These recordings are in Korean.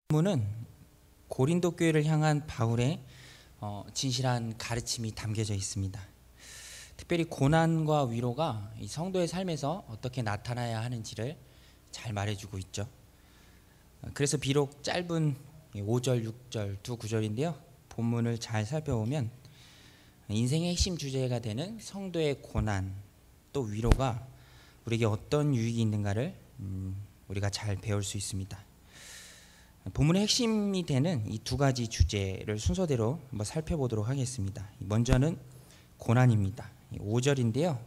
본문은 고린도 교회를 향한 바울의 진실한 가르침이 담겨져 있습니다. 특별히 고난과 위로가 이 성도의 삶에서 어떻게 나타나야 하는지를 잘 말해주고 있죠. 그래서 비록 짧은 5절, 6절, 두 구절인데요, 본문을 잘 살펴보면 인생의 핵심 주제가 되는 성도의 고난 또 위로가 우리에게 어떤 유익이 있는가를 우리가 잘 배울 수 있습니다. 본문의 핵심이 되는 이 두 가지 주제를 순서대로 한번 살펴보도록 하겠습니다. 먼저는 고난입니다. 5절인데요.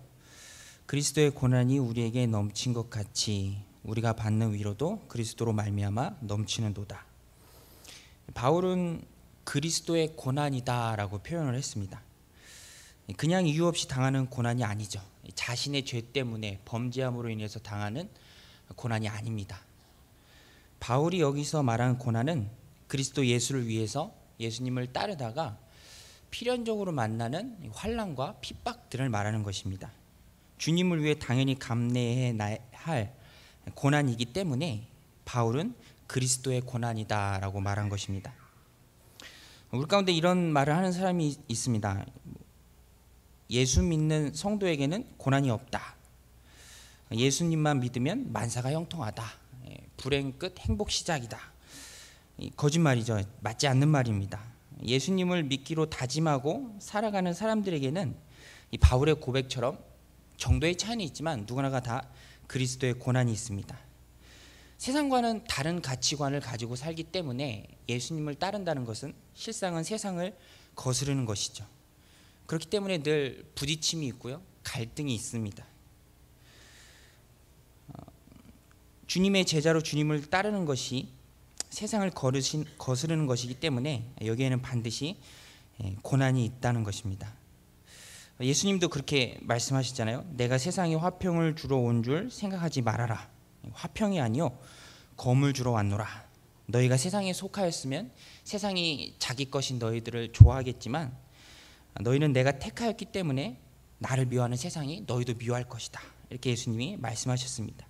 그리스도의 고난이 우리에게 넘친 것 같이 우리가 받는 위로도 그리스도로 말미암아 넘치는도다. 바울은 그리스도의 고난이다라고 표현을 했습니다. 그냥 이유 없이 당하는 고난이 아니죠. 자신의 죄 때문에 범죄함으로 인해서 당하는 고난이 아닙니다. 바울이 여기서 말하는 고난은 그리스도 예수를 위해서 예수님을 따르다가 필연적으로 만나는 환난과 핍박들을 말하는 것입니다. 주님을 위해 당연히 감내해야 할 고난이기 때문에 바울은 그리스도의 고난이다라고 말한 것입니다. 우리 가운데 이런 말을 하는 사람이 있습니다. 예수 믿는 성도에게는 고난이 없다. 예수님만 믿으면 만사가 형통하다. 불행 끝 행복 시작이다. 거짓말이죠. 맞지 않는 말입니다. 예수님을 믿기로 다짐하고 살아가는 사람들에게는 이 바울의 고백처럼 정도의 차이는 있지만 누구나가 다 그리스도의 고난이 있습니다. 세상과는 다른 가치관을 가지고 살기 때문에 예수님을 따른다는 것은 실상은 세상을 거스르는 것이죠. 그렇기 때문에 늘 부딪힘이 있고요, 갈등이 있습니다. 주님의 제자로 주님을 따르는 것이 세상을 거스르는 것이기 때문에 여기에는 반드시 고난이 있다는 것입니다. 예수님도 그렇게 말씀하시잖아요. 내가 세상에 화평을 주러 온 줄 생각하지 말아라. 화평이 아니요 검을 주러 왔노라. 너희가 세상에 속하였으면 세상이 자기 것인 너희들을 좋아하겠지만 너희는 내가 택하였기 때문에 나를 미워하는 세상이 너희도 미워할 것이다. 이렇게 예수님이 말씀하셨습니다.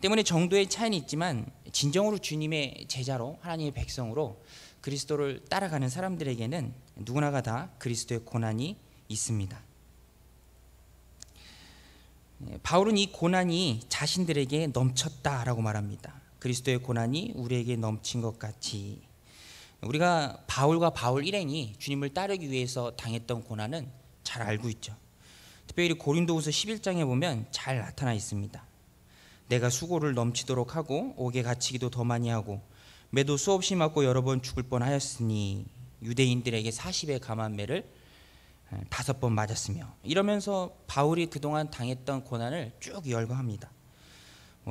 때문에 정도의 차이는 있지만 진정으로 주님의 제자로 하나님의 백성으로 그리스도를 따라가는 사람들에게는 누구나가 다 그리스도의 고난이 있습니다. 바울은 이 고난이 자신들에게 넘쳤다라고 말합니다. 그리스도의 고난이 우리에게 넘친 것 같이. 우리가 바울과 바울 일행이 주님을 따르기 위해서 당했던 고난은 잘 알고 있죠. 특별히 고린도후서 11장에 보면 잘 나타나 있습니다. 내가 수고를 넘치도록 하고 옥에 갇히기도 더 많이 하고 매도 수없이 맞고 여러 번 죽을 뻔하였으니 유대인들에게 40의 감한 매를 5번 맞았으며, 이러면서 바울이 그동안 당했던 고난을 쭉 열거합니다.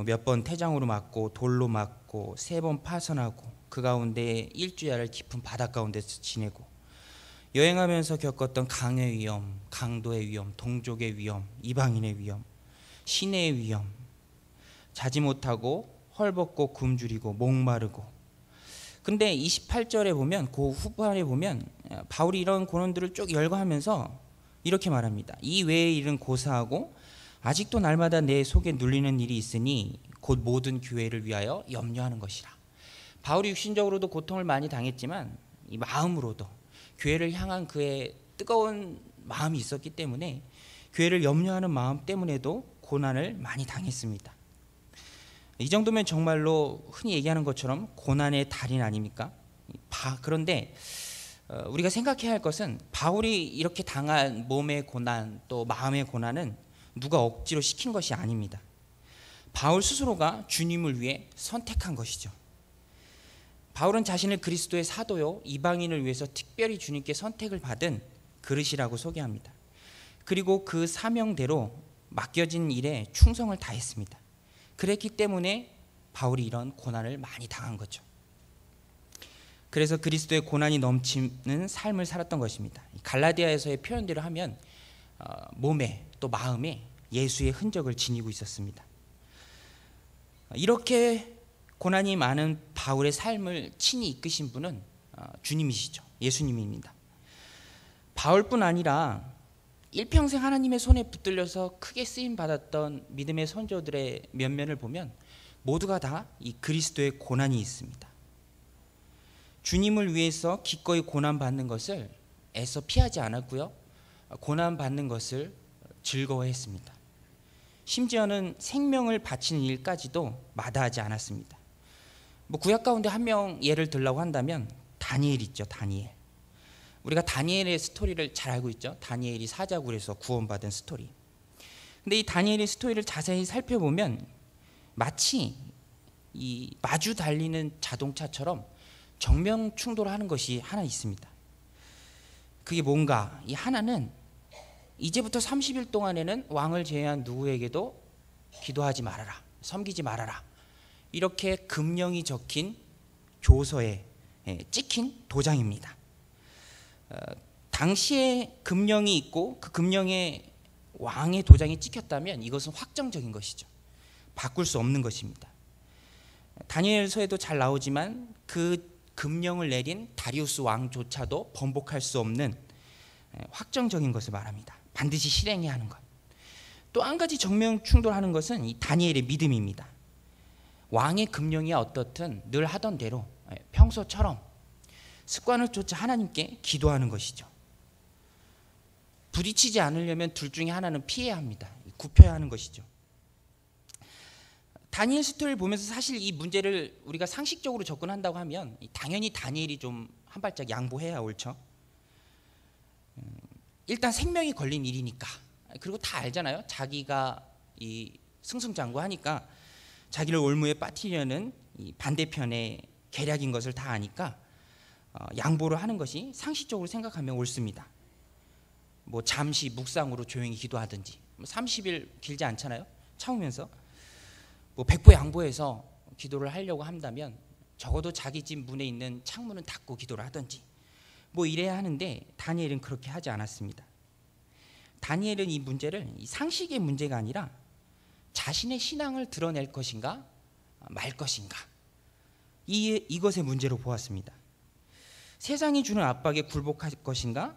몇 번 태장으로 맞고 돌로 맞고 3번 파선하고 그 가운데 일주야를 깊은 바다 가운데서 지내고 여행하면서 겪었던 강의 위험, 강도의 위험, 동족의 위험, 이방인의 위험, 시내의 위험, 자지 못하고 헐벗고 굶주리고 목마르고. 근데 28절에 보면, 그 후반에 보면 바울이 이런 고난들을 쭉 열거하면서 이렇게 말합니다. 이 외의 일은 고사하고 아직도 날마다 내 속에 눌리는 일이 있으니 곧 모든 교회를 위하여 염려하는 것이라. 바울이 육신적으로도 고통을 많이 당했지만 이 마음으로도 교회를 향한 그의 뜨거운 마음이 있었기 때문에 교회를 염려하는 마음 때문에도 고난을 많이 당했습니다. 이 정도면 정말로 흔히 얘기하는 것처럼 고난의 달인 아닙니까? 그런데 우리가 생각해야 할 것은 바울이 이렇게 당한 몸의 고난 또 마음의 고난은 누가 억지로 시킨 것이 아닙니다. 바울 스스로가 주님을 위해 선택한 것이죠. 바울은 자신을 그리스도의 사도요 이방인을 위해서 특별히 주님께 선택을 받은 그릇이라고 소개합니다. 그리고 그 사명대로 맡겨진 일에 충성을 다했습니다. 그랬기 때문에 바울이 이런 고난을 많이 당한 거죠. 그래서 그리스도의 고난이 넘치는 삶을 살았던 것입니다. 갈라디아에서의 표현대로 하면 몸에 또 마음에 예수의 흔적을 지니고 있었습니다. 이렇게 고난이 많은 바울의 삶을 친히 이끄신 분은 주님이시죠. 예수님입니다. 바울뿐 아니라 일평생 하나님의 손에 붙들려서 크게 쓰임 받았던 믿음의 선조들의 면면을 보면 모두가 다 이 그리스도의 고난이 있습니다. 주님을 위해서 기꺼이 고난받는 것을 애써 피하지 않았고요. 고난받는 것을 즐거워했습니다. 심지어는 생명을 바치는 일까지도 마다하지 않았습니다. 구약 가운데 한 명 예를 들라고 한다면 다니엘 있죠. 다니엘. 우리가 다니엘의 스토리를 잘 알고 있죠. 다니엘이 사자굴에서 구원받은 스토리. 근데 이 다니엘의 스토리를 자세히 살펴보면 마치 이 마주 달리는 자동차처럼 정면 충돌하는 것이 하나 있습니다. 그게 뭔가? 이 하나는 이제부터 30일 동안에는 왕을 제외한 누구에게도 기도하지 말아라, 섬기지 말아라, 이렇게 금령이 적힌 조서에 찍힌 도장입니다. 당시에 금령이 있고 그 금령에 왕의 도장이 찍혔다면 이것은 확정적인 것이죠. 바꿀 수 없는 것입니다. 다니엘서에도 잘 나오지만 그 금령을 내린 다리우스 왕조차도 번복할 수 없는 확정적인 것을 말합니다. 반드시 실행해야 하는 것. 또 한 가지 정면 충돌하는 것은 이 다니엘의 믿음입니다. 왕의 금령이 어떻든 늘 하던 대로 평소처럼 습관을 쫓아 하나님께 기도하는 것이죠. 부딪히지 않으려면 둘 중에 하나는 피해야 합니다. 굽혀야 하는 것이죠. 다니엘 스토리를 보면서 사실 이 문제를 우리가 상식적으로 접근한다고 하면 당연히 다니엘이 좀 한 발짝 양보해야 옳죠. 일단 생명이 걸린 일이니까. 그리고 다 알잖아요. 자기가 이 승승장구하니까 자기를 올무에 빠뜨리려는 이 반대편의 계략인 것을 다 아니까 양보를 하는 것이 상식적으로 생각하면 옳습니다. 잠시 묵상으로 조용히 기도하든지 30일 길지 않잖아요. 참으면서 100보 양보해서 기도를 하려고 한다면 적어도 자기 집 문에 있는 창문은 닫고 기도를 하든지 이래야 하는데 다니엘은 그렇게 하지 않았습니다. 다니엘은 이 문제를 상식의 문제가 아니라 자신의 신앙을 드러낼 것인가 말 것인가 이것의 문제로 보았습니다. 세상이 주는 압박에 굴복할 것인가,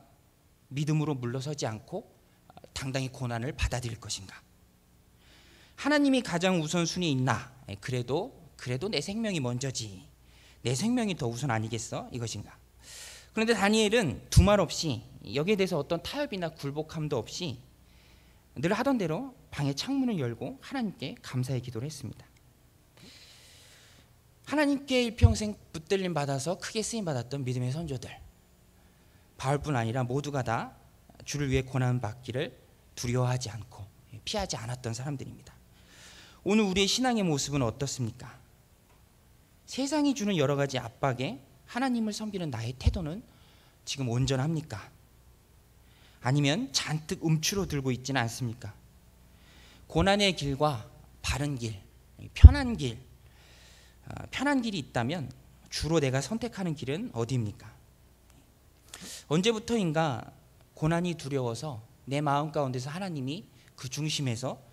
믿음으로 물러서지 않고 당당히 고난을 받아들일 것인가. 하나님이 가장 우선순위에 있나, 그래도 내 생명이 먼저지, 내 생명이 더 우선 아니겠어, 이것인가. 그런데 다니엘은 두말 없이 여기에 대해서 어떤 타협이나 굴복함도 없이 늘 하던 대로 방의 창문을 열고 하나님께 감사의 기도를 했습니다. 하나님께 일평생 붙들림 받아서 크게 쓰임 받았던 믿음의 선조들, 바울뿐 아니라 모두가 다 주를 위해 고난 받기를 두려워하지 않고 피하지 않았던 사람들입니다. 오늘 우리의 신앙의 모습은 어떻습니까? 세상이 주는 여러 가지 압박에 하나님을 섬기는 나의 태도는 지금 온전합니까? 아니면 잔뜩 움츠러들고 있지는 않습니까? 고난의 길과 바른 길, 편한 길이 있다면 주로 내가 선택하는 길은 어디입니까? 언제부터인가 고난이 두려워서 내 마음 가운데서 하나님이 그 중심에서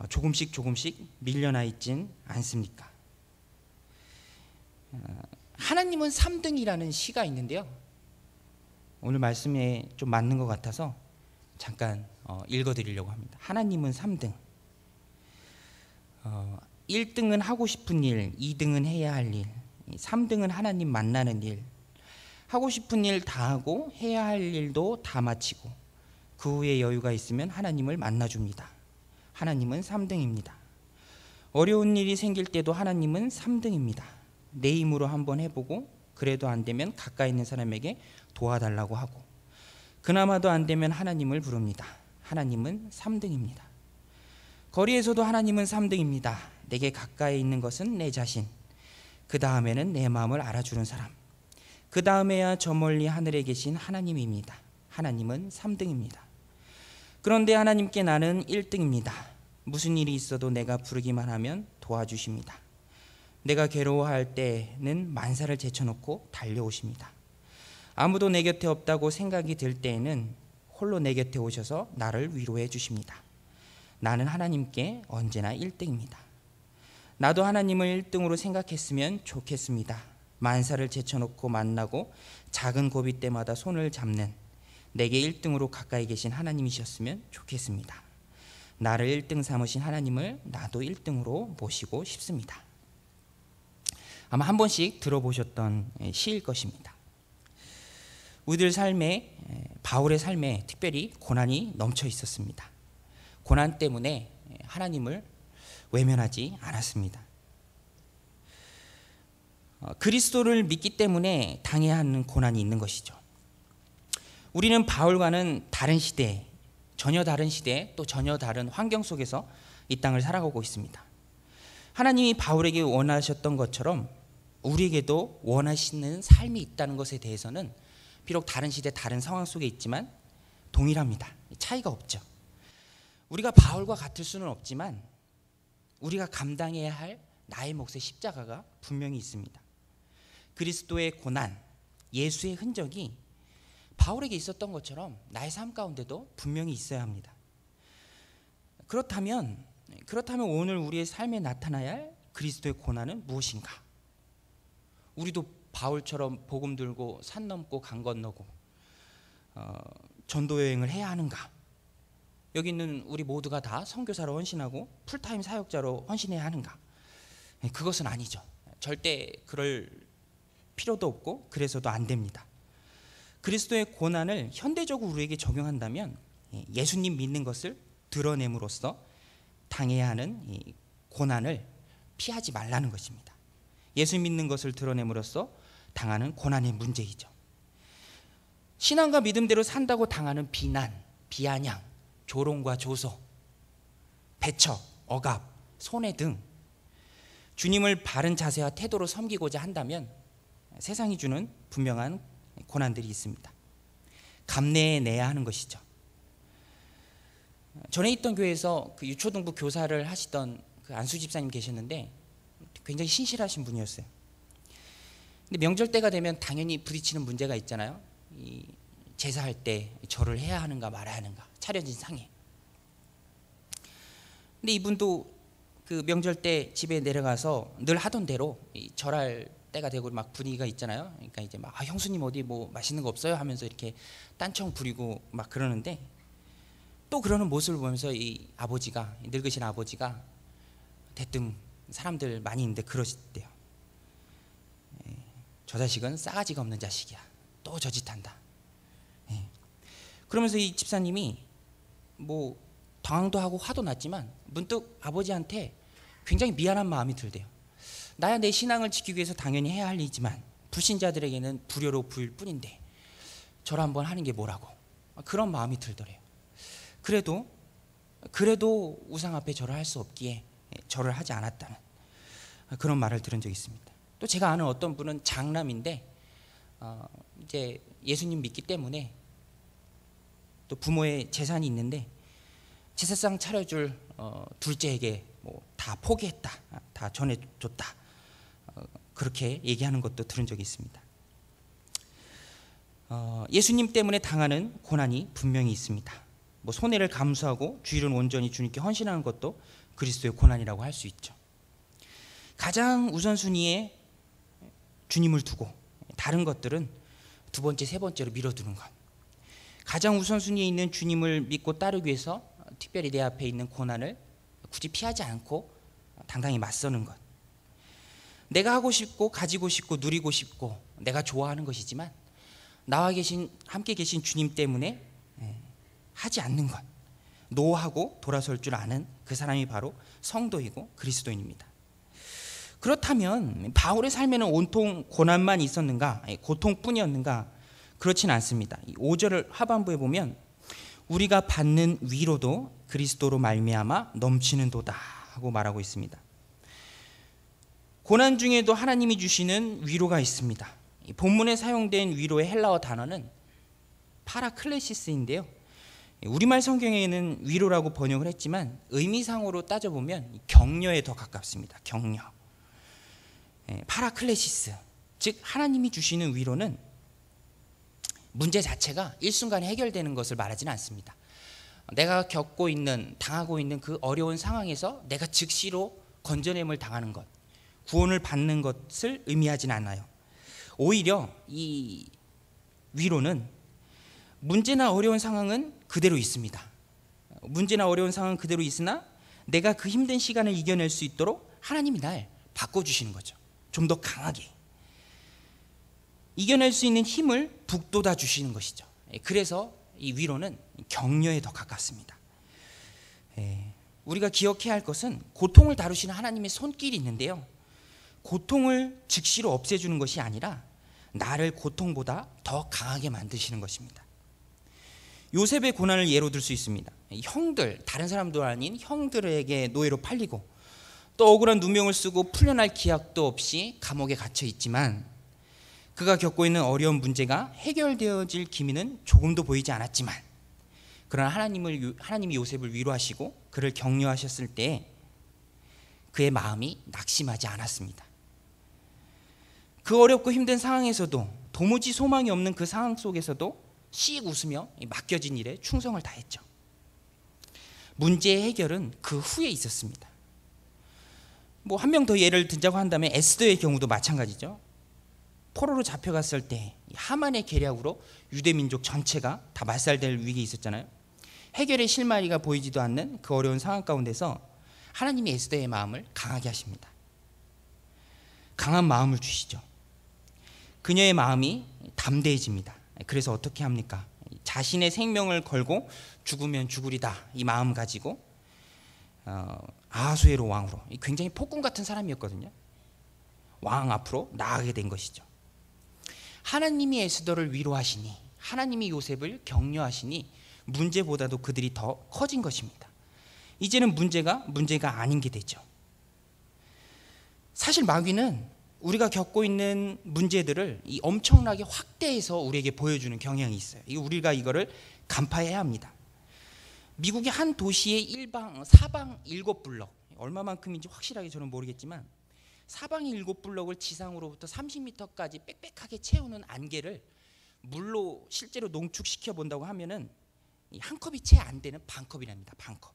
조금씩 밀려나 있진 않습니까? 하나님은 3등이라는 시가 있는데요. 오늘 말씀에 좀 맞는 것 같아서 잠깐 읽어드리려고 합니다. 하나님은 3등. 1등은 하고 싶은 일, 2등은 해야 할 일, 3등은 하나님 만나는 일. 하고 싶은 일 다 하고 해야 할 일도 다 마치고 그 후에 여유가 있으면 하나님을 만나줍니다. 하나님은 3등입니다. 어려운 일이 생길 때도 하나님은 3등입니다. 내 힘으로 한번 해보고 그래도 안 되면 가까이 있는 사람에게 도와달라고 하고 그나마도 안 되면 하나님을 부릅니다. 하나님은 3등입니다. 거리에서도 하나님은 3등입니다. 내게 가까이 있는 것은 내 자신, 그 다음에는 내 마음을 알아주는 사람, 그 다음에야 저 멀리 하늘에 계신 하나님입니다. 하나님은 3등입니다. 그런데 하나님께 나는 1등입니다. 무슨 일이 있어도 내가 부르기만 하면 도와주십니다. 내가 괴로워할 때는 만사를 제쳐놓고 달려오십니다. 아무도 내 곁에 없다고 생각이 들 때에는 홀로 내 곁에 오셔서 나를 위로해 주십니다. 나는 하나님께 언제나 1등입니다. 나도 하나님을 1등으로 생각했으면 좋겠습니다. 만사를 제쳐놓고 만나고 작은 고비 때마다 손을 잡는 내게 1등으로 가까이 계신 하나님이셨으면 좋겠습니다. 나를 1등 삼으신 하나님을 나도 1등으로 모시고 싶습니다. 아마 한 번씩 들어보셨던 시일 것입니다. 우리들 삶에, 바울의 삶에 특별히 고난이 넘쳐 있었습니다. 고난 때문에 하나님을 외면하지 않았습니다. 그리스도를 믿기 때문에 당해야 하는 고난이 있는 것이죠. 우리는 바울과는 다른 시대, 전혀 다른 시대, 또 전혀 다른 환경 속에서 이 땅을 살아가고 있습니다. 하나님이 바울에게 원하셨던 것처럼 우리에게도 원하시는 삶이 있다는 것에 대해서는 비록 다른 시대, 다른 상황 속에 있지만 동일합니다. 차이가 없죠. 우리가 바울과 같을 수는 없지만 우리가 감당해야 할 나의 몫의 십자가가 분명히 있습니다. 그리스도의 고난, 예수의 흔적이 바울에게 있었던 것처럼 나의 삶 가운데도 분명히 있어야 합니다. 그렇다면 오늘 우리의 삶에 나타나야 할 그리스도의 고난은 무엇인가? 우리도 바울처럼 복음 들고 산 넘고 강 건너고 전도 여행을 해야 하는가? 여기 있는 우리 모두가 다 선교사로 헌신하고 풀타임 사역자로 헌신해야 하는가? 그것은 아니죠. 절대 그럴 필요도 없고 그래서도 안 됩니다. 그리스도의 고난을 현대적으로 우리에게 적용한다면 예수님 믿는 것을 드러냄으로써 당해야 하는 이 고난을 피하지 말라는 것입니다. 예수 믿는 것을 드러냄으로써 당하는 고난의 문제이죠. 신앙과 믿음대로 산다고 당하는 비난, 비아냥, 조롱과 조소, 배척, 억압, 손해 등 주님을 바른 자세와 태도로 섬기고자 한다면 세상이 주는 분명한 고난들이 있습니다. 감내해내야 하는 것이죠. 전에 있던 교회에서 그 유초등부 교사를 하시던 그 안수 집사님 계셨는데 굉장히 신실하신 분이었어요. 근데 명절 때가 되면 당연히 부딪히는 문제가 있잖아요. 이 제사할 때 절을 해야 하는가 말아야 하는가, 차려진 상에. 근데 이분도 그 명절 때 집에 내려가서 늘 하던 대로 이 절할 때가 되고 막 분위기가 있잖아요. 그러니까 이제 막 형수님 어디 뭐 맛있는 거 없어요 하면서 이렇게 딴청 부리고 막 그러는데 또 그러는 모습을 보면서 이 아버지가, 늙으신 아버지가 대뜸 사람들 많이 있는데 그러시대요. 저 자식은 싸가지가 없는 자식이야. 또 저 짓 한다. 그러면서 이 집사님이 뭐 당황도 하고 화도 났지만 문득 아버지한테 굉장히 미안한 마음이 들대요. 나야 내 신앙을 지키기 위해서 당연히 해야 할 일이지만 불신자들에게는 불효로 보일 뿐인데 절 한번 하는 게 뭐라고, 그런 마음이 들더래요. 그래도 우상 앞에 절을 할 수 없기에 절을 하지 않았다는 그런 말을 들은 적이 있습니다. 또 제가 아는 어떤 분은 장남인데 이제 예수님 믿기 때문에 또 부모의 재산이 있는데 제사상 차려줄 둘째에게 뭐 다 포기했다, 다 전해줬다, 그렇게 얘기하는 것도 들은 적이 있습니다. 예수님 때문에 당하는 고난이 분명히 있습니다. 뭐 손해를 감수하고 주일은 온전히 주님께 헌신하는 것도 그리스도의 고난이라고 할 수 있죠. 가장 우선순위에 주님을 두고 다른 것들은 두 번째, 세 번째로 밀어두는 것. 가장 우선순위에 있는 주님을 믿고 따르기 위해서 특별히 내 앞에 있는 고난을 굳이 피하지 않고 당당히 맞서는 것. 내가 하고 싶고 가지고 싶고 누리고 싶고 내가 좋아하는 것이지만 나와 함께 계신 주님 때문에 하지 않는 것. 노하고 돌아설 줄 아는 그 사람이 바로 성도이고 그리스도인입니다. 그렇다면 바울의 삶에는 온통 고난만 있었는가, 고통뿐이었는가? 그렇진 않습니다. 5절 하반부에 보면 우리가 받는 위로도 그리스도로 말미암아 넘치는도다 하고 말하고 있습니다. 고난 중에도 하나님이 주시는 위로가 있습니다. 본문에 사용된 위로의 헬라어 단어는 파라클레시스인데요. 우리말 성경에는 위로라고 번역을 했지만 의미상으로 따져보면 격려에 더 가깝습니다. 격려. 파라클레시스, 즉 하나님이 주시는 위로는 문제 자체가 일순간에 해결되는 것을 말하지는 않습니다. 내가 겪고 있는, 당하고 있는 그 어려운 상황에서 내가 즉시로 건져냄을 당하는 것, 구원을 받는 것을 의미하지는 않아요. 오히려 이 위로는 문제나 어려운 상황은 그대로 있습니다. 문제나 어려운 상황은 그대로 있으나 내가 그 힘든 시간을 이겨낼 수 있도록 하나님이 날 바꿔주시는 거죠. 좀 더 강하게 이겨낼 수 있는 힘을 북돋아 주시는 것이죠. 그래서 이 위로는 격려에 더 가깝습니다. 우리가 기억해야 할 것은 고통을 다루시는 하나님의 손길이 있는데요, 고통을 즉시로 없애주는 것이 아니라 나를 고통보다 더 강하게 만드시는 것입니다. 요셉의 고난을 예로 들 수 있습니다. 형들, 다른 사람도 아닌 형들에게 노예로 팔리고 또 억울한 누명을 쓰고 풀려날 기약도 없이 감옥에 갇혀 있지만, 그가 겪고 있는 어려운 문제가 해결되어질 기미는 조금도 보이지 않았지만, 그러나 하나님이 요셉을 위로하시고 그를 격려하셨을 때 그의 마음이 낙심하지 않았습니다. 그 어렵고 힘든 상황에서도, 도무지 소망이 없는 그 상황 속에서도 씩 웃으며 맡겨진 일에 충성을 다했죠. 문제의 해결은 그 후에 있었습니다. 한 명 더 예를 들자고 한다면 에스더의 경우도 마찬가지죠. 포로로 잡혀갔을 때 하만의 계략으로 유대 민족 전체가 다 말살될 위기에 있었잖아요. 해결의 실마리가 보이지도 않는 그 어려운 상황 가운데서 하나님이 에스더의 마음을 강하게 하십니다. 강한 마음을 주시죠. 그녀의 마음이 담대해집니다. 그래서 어떻게 합니까? 자신의 생명을 걸고 죽으면 죽으리다, 이 마음 가지고 아하수에로 왕으로, 굉장히 폭군 같은 사람이었거든요, 왕 앞으로 나아가게 된 것이죠. 하나님이 에스더를 위로하시니, 하나님이 요셉을 격려하시니 문제보다도 그들이 더 커진 것입니다. 이제는 문제가 아닌 게 되죠. 사실 마귀는 우리가 겪고 있는 문제들을 엄청나게 확대해서 우리에게 보여주는 경향이 있어요. 우리가 이거를 간파해야 합니다. 미국의 한 도시의 사방 7블럭, 얼마만큼인지 확실하게 저는 모르겠지만 사방 7블럭을 지상으로부터 30m까지 빽빽하게 채우는 안개를 물로 실제로 농축시켜 본다고 하면은 한 컵이 채 안 되는 반컵이랍니다. 반컵.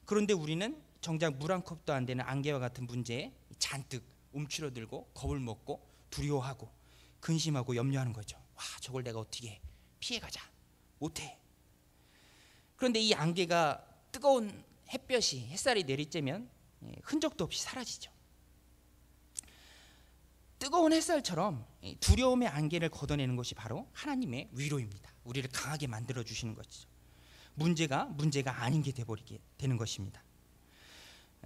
그런데 우리는 정작 물 한 컵도 안 되는 안개와 같은 문제에 잔뜩 움츠러들고 겁을 먹고 두려워하고 근심하고 염려하는 거죠. 저걸 내가 어떻게 피해가자, 못해. 그런데 이 안개가 뜨거운 햇살이 내리쬐면 흔적도 없이 사라지죠. 뜨거운 het살처럼 두려움의 안개를 걷어내는 것이 바로 하나님의 위로입니다. 우리를 강하게 만들어 주시는 것이죠. 문제가 아닌 게 되어버리게 되는 것입니다.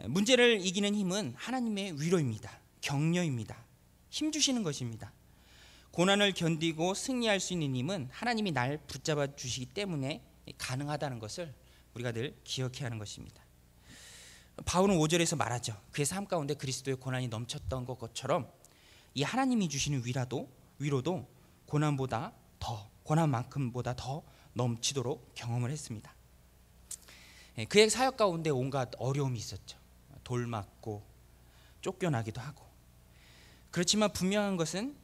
문제를 이기는 힘은 하나님의 위로입니다. 격려입니다. 힘 주시는 것입니다. 고난을 견디고 승리할 수 있는 힘은 하나님이 날 붙잡아 주시기 때문에 가능하다는 것을 우리가 늘 기억해야 하는 것입니다. 바울은 5절에서 말하죠. 그의 삶 가운데 그리스도의 고난이 넘쳤던 것처럼 이 하나님이 주시는 위로도 고난만큼보다 더 넘치도록 경험을 했습니다. 그의 사역 가운데 온갖 어려움이 있었죠. 돌 맞고 쫓겨나기도 하고. 그렇지만 분명한 것은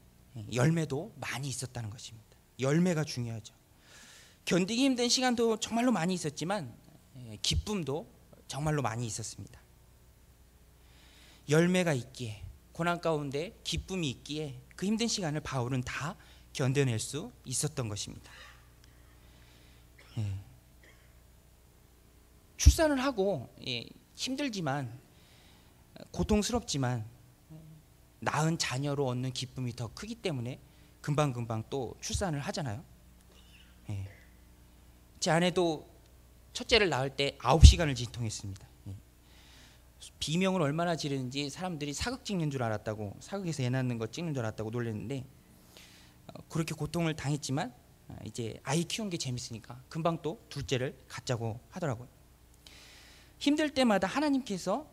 열매도 많이 있었다는 것입니다. 열매가 중요하죠. 견디기 힘든 시간도 정말로 많이 있었지만 기쁨도 정말로 많이 있었습니다. 열매가 있기에, 고난 가운데 기쁨이 있기에 그 힘든 시간을 바울은 다 견뎌낼 수 있었던 것입니다. 출산을 하고 힘들지만 고통스럽지만 낳은 자녀로 얻는 기쁨이 더 크기 때문에 금방금방 또 출산을 하잖아요. 제 아내도 첫째를 낳을 때 9시간을 진통했습니다. 비명을 얼마나 지르는지 사람들이 사극 찍는 줄 알았다고, 사극에서 애 낳는 거 찍는 줄 알았다고 놀랐는데, 그렇게 고통을 당했지만 이제 아이 키우는 게 재밌으니까 금방 또 둘째를 갖자고 하더라고요. 힘들 때마다 하나님께서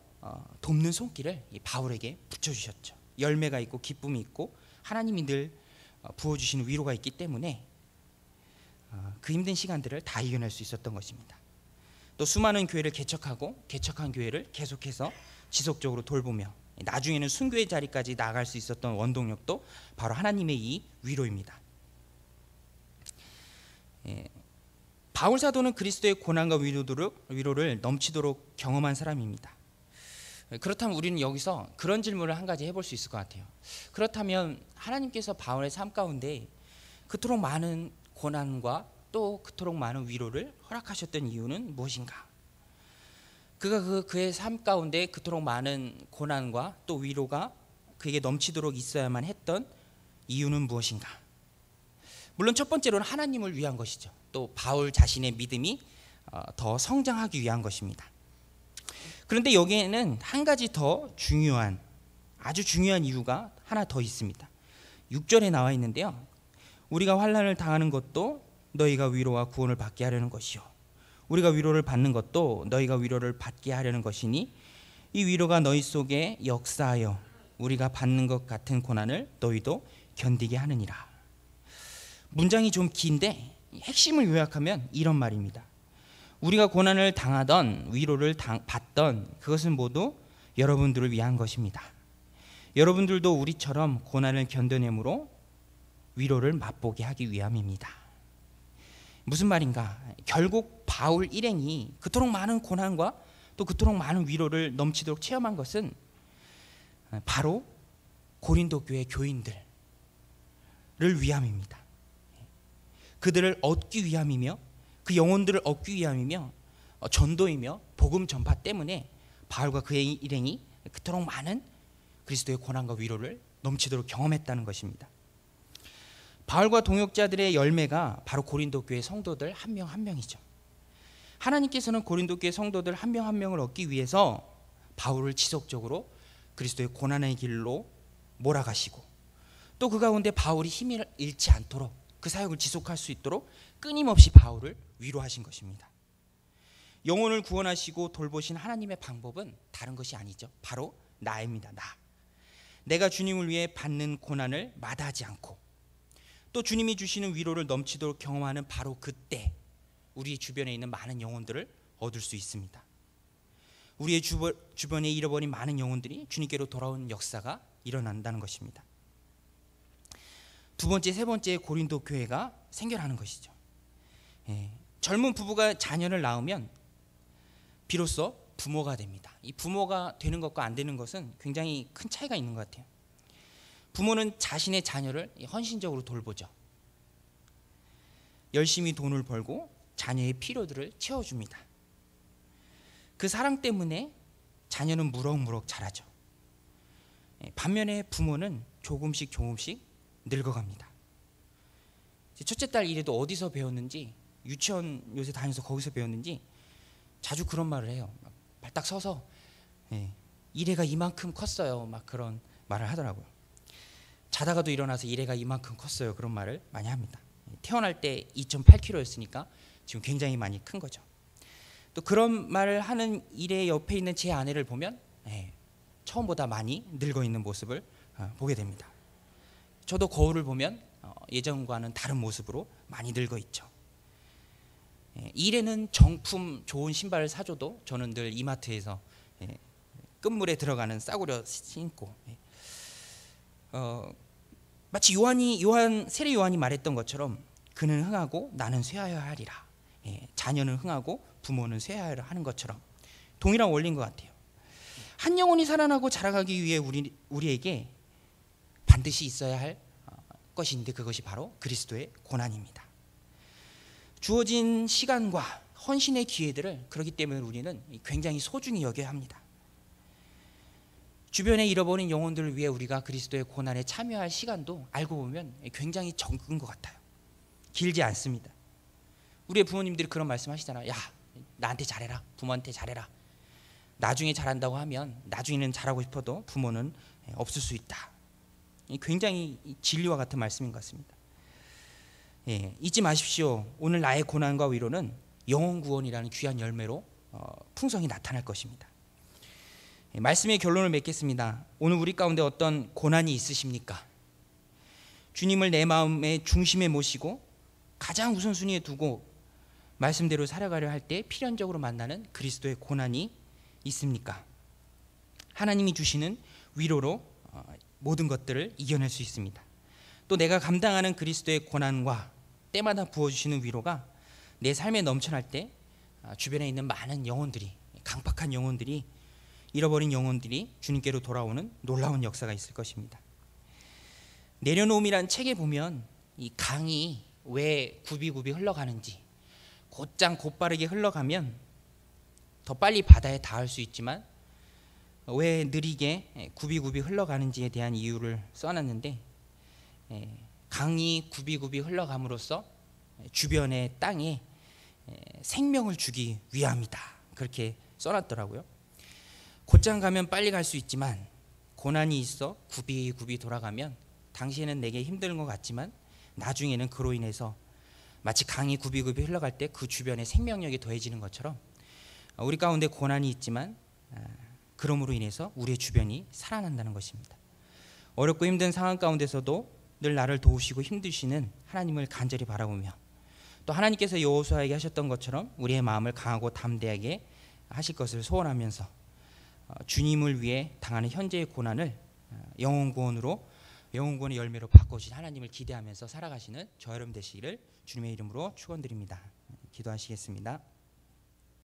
돕는 손길을 바울에게 붙여주셨죠. 열매가 있고 기쁨이 있고 하나님이 늘 부어주시는 위로가 있기 때문에 그 힘든 시간들을 다 이겨낼 수 있었던 것입니다. 또 수많은 교회를 개척하고 개척한 교회를 계속해서 지속적으로 돌보며 나중에는 순교의 자리까지 나아갈 수 있었던 원동력도 바로 하나님의 이 위로입니다. 바울 사도는 그리스도의 고난과 위로를 넘치도록 경험한 사람입니다. 그렇다면 우리는 여기서 그런 질문을 한 가지 해볼 수 있을 것 같아요. 그렇다면 하나님께서 바울의 삶 가운데 그토록 많은 고난과 또 그토록 많은 위로를 허락하셨던 이유는 무엇인가? 그가 그의 삶 가운데 그토록 많은 고난과 또 위로가 그에게 넘치도록 있어야만 했던 이유는 무엇인가? 물론 첫 번째로는 하나님을 위한 것이죠. 또 바울 자신의 믿음이 더 성장하기 위한 것입니다. 그런데 여기에는 한 가지 더 중요한, 아주 중요한 이유가 하나 더 있습니다. 6절에 나와 있는데요. 우리가 환난을 당하는 것도 너희가 위로와 구원을 받게 하려는 것이요, 우리가 위로를 받는 것도 너희가 위로를 받게 하려는 것이니 이 위로가 너희 속에 역사하여 우리가 받는 것 같은 고난을 너희도 견디게 하느니라. 문장이 좀 긴데 핵심을 요약하면 이런 말입니다. 우리가 고난을 당하던 위로를 받던 그것은 모두 여러분들을 위한 것입니다. 여러분들도 우리처럼 고난을 견뎌내므로 위로를 맛보게 하기 위함입니다. 무슨 말인가? 결국 바울 일행이 그토록 많은 고난과 또 그토록 많은 위로를 넘치도록 체험한 것은 바로 고린도 교회 교인들을 위함입니다. 그들을 얻기 위함이며 그 영혼들을 얻기 위함이며 전도이며 복음 전파 때문에 바울과 그의 일행이 그토록 많은 그리스도의 고난과 위로를 넘치도록 경험했다는 것입니다. 바울과 동역자들의 열매가 바로 고린도 교회 성도들 한 명 한 명이죠. 하나님께서는 고린도 교회 성도들 한 명 한 명을 얻기 위해서 바울을 지속적으로 그리스도의 고난의 길로 몰아가시고, 또 그 가운데 바울이 힘을 잃지 않도록 그 사역을 지속할 수 있도록 끊임없이 바울을 위로하신 것입니다. 영혼을 구원하시고 돌보신 하나님의 방법은 다른 것이 아니죠. 바로 나입니다. 내가 주님을 위해 받는 고난을 마다하지 않고 또 주님이 주시는 위로를 넘치도록 경험하는 바로 그때 우리 주변에 있는 많은 영혼들을 얻을 수 있습니다. 우리의 주변에 잃어버린 많은 영혼들이 주님께로 돌아오는 역사가 일어난다는 것입니다. 두 번째, 세 번째 고린도 교회가 생겨나는 것이죠. 젊은 부부가 자녀를 낳으면 비로소 부모가 됩니다. 이 부모가 되는 것과 안 되는 것은 굉장히 큰 차이가 있는 것 같아요. 부모는 자신의 자녀를 헌신적으로 돌보죠. 열심히 돈을 벌고 자녀의 필요들을 채워줍니다. 그 사랑 때문에 자녀는 무럭무럭 자라죠. 반면에 부모는 조금씩 늙어갑니다. 첫째 딸 이래도 어디서 배웠는지, 유치원 요새 다녀서 거기서 배웠는지 자주 그런 말을 해요. 발딱 서서 이래가 이만큼 컸어요, 막 그런 말을 하더라고요. 자다가도 일어나서 이래가 이만큼 컸어요, 그런 말을 많이 합니다. 태어날 때 2.8kg였으니까 지금 굉장히 많이 큰 거죠. 또 그런 말을 하는 이래 옆에 있는 제 아내를 보면 처음보다 많이 늙어 있는 모습을 보게 됩니다. 저도 거울을 보면 예전과는 다른 모습으로 많이 늙어 있죠. 이래는 정품 좋은 신발을 사줘도 저는 늘 이마트에서 끝물에 들어가는 싸구려 신고, 마치 세례 요한이 말했던 것처럼 그는 흥하고 나는 쇠하여야 하리라. 자녀는 흥하고 부모는 쇠하여야 하는 것처럼 동일한 원리인 것 같아요. 한 영혼이 살아나고 자라가기 위해 우리에게 반드시 있어야 할 것인데 그것이 바로 그리스도의 고난입니다. 주어진 시간과 헌신의 기회들을 그렇기 때문에 우리는 굉장히 소중히 여겨야 합니다. 주변에 잃어버린 영혼들을 위해 우리가 그리스도의 고난에 참여할 시간도 알고 보면 굉장히 적은 것 같아요. 길지 않습니다. 우리의 부모님들이 그런 말씀하시잖아요. 야, 나한테 잘해라, 부모한테 잘해라. 나중에 잘한다고 하면 나중에는 잘하고 싶어도 부모는 없을 수 있다. 굉장히 진리와 같은 말씀인 것 같습니다. 잊지 마십시오. 오늘 나의 고난과 위로는 영혼 구원이라는 귀한 열매로 풍성히 나타날 것입니다. 말씀의 결론을 맺겠습니다. 오늘 우리 가운데 어떤 고난이 있으십니까? 주님을 내 마음의 중심에 모시고 가장 우선순위에 두고 말씀대로 살아가려 할 때 필연적으로 만나는 그리스도의 고난이 있습니까? 하나님이 주시는 위로로 모든 것들을 이겨낼 수 있습니다. 또 내가 감당하는 그리스도의 고난과 때마다 부어주시는 위로가 내 삶에 넘쳐날 때 주변에 있는 많은 영혼들이, 강팍한 영혼들이, 잃어버린 영혼들이 주님께로 돌아오는 놀라운 역사가 있을 것입니다. 내려놓음이란 책에 보면 이 강이 왜 굽이굽이 흘러가는지, 곧장 곧바르게 흘러가면 더 빨리 바다에 닿을 수 있지만 왜 느리게 굽이굽이 흘러가는지에 대한 이유를 써놨는데, 강이 굽이굽이 흘러감으로써 주변의 땅에 생명을 주기 위함이다, 그렇게 써놨더라고요. 곧장 가면 빨리 갈 수 있지만 고난이 있어 굽이굽이 돌아가면 당시에는 내게 힘든 것 같지만 나중에는 그로 인해서 마치 강이 굽이굽이 흘러갈 때 그 주변에 생명력이 더해지는 것처럼 우리 가운데 고난이 있지만 그럼으로 인해서 우리의 주변이 살아난다는 것입니다. 어렵고 힘든 상황 가운데서도 늘 나를 도우시고 힘드시는 하나님을 간절히 바라보며, 또 하나님께서 여호수아에게 하셨던 것처럼 우리의 마음을 강하고 담대하게 하실 것을 소원하면서 주님을 위해 당하는 현재의 고난을 영혼구원의 열매로 바꾸신 하나님을 기대하면서 살아가시는 저 여러분 되시기를 주님의 이름으로 축원드립니다. 기도하시겠습니다.